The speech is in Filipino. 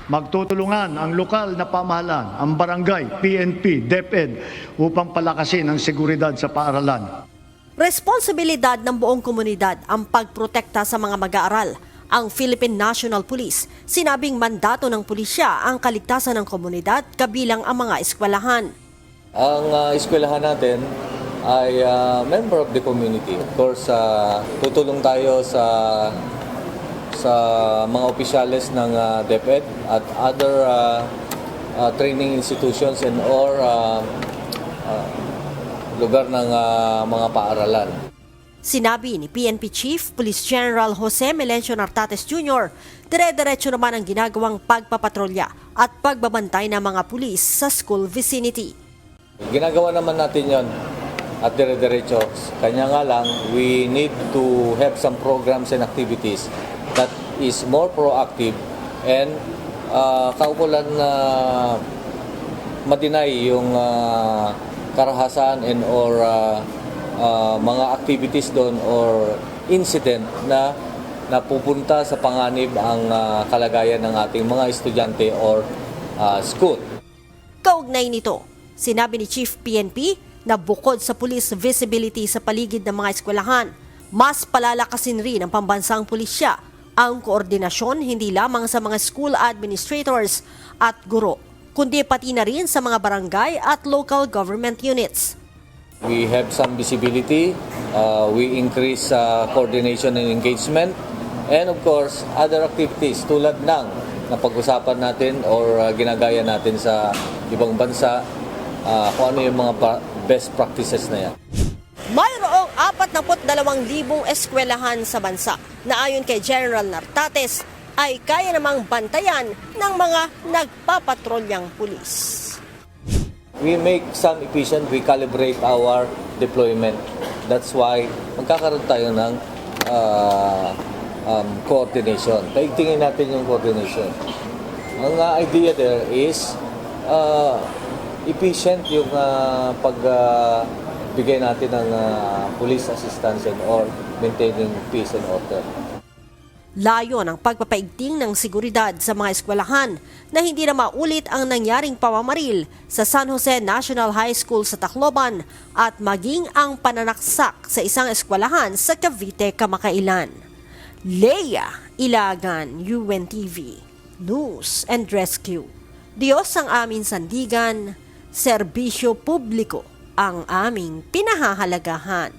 Magtutulungan ang lokal na pamahalaan, ang barangay, PNP, DepEd upang palakasin ang seguridad sa paaralan. Responsibilidad ng buong komunidad ang pagprotekta sa mga mag-aaral. Ang Philippine National Police, sinabing mandato ng pulisya ang kaligtasan ng komunidad kabilang ang mga eskwelahan. Ang eskwelahan natin ay member of the community. Of course, tutulong tayo sa mga opisyales ng DepEd at other training institutions and or lugar ng mga paaralan. Sinabi ni PNP Chief Police General Jose Melencio Nartates Jr., dire-diretso naman ang ginagawang pagpapatrolya at pagbabantay ng mga pulis sa school vicinity. Ginagawa naman natin yon at dire-diretso. Kanya nga lang, we need to have some programs and activities that is more proactive and kaukulan na madinay yung karahasan and or mga activities doon or incident na napupunta sa panganib ang kalagayan ng ating mga estudyante or school. Kaugnay nito, sinabi ni Chief PNP na bukod sa police visibility sa paligid ng mga eskwelahan, mas palalakasin rin ng pambansang pulisya ang koordinasyon hindi lamang sa mga school administrators at guro, kundi pati na rin sa mga barangay at local government units. We have some visibility, we increase coordination and engagement, and of course, other activities tulad ng napag-usapan natin or ginagaya natin sa ibang bansa, kung ano yung mga best practices na yan. Mayroong 42,000 eskwelahan sa bansa na ayon kay General Nartates ay kaya namang bantayan ng mga nagpapatrolyang pulis. We make some efficient, we calibrate our deployment. That's why magkakaroon tayo ng coordination. Paigtingin natin yung coordination. Ang idea there is efficient yung pagbigay natin ng police assistance and or maintaining peace and order. Layo ng pagpapaigting ng seguridad sa mga eskwelahan na hindi na maulit ang nangyaring pamamaril sa San Jose National High School sa Tacloban at maging ang pananaksak sa isang eskwelahan sa Cavite kamakailan. Leia Ilagan, UNTV, News and Rescue. Diyos ang aming sandigan, serbisyo publiko ang aming pinahahalagahan.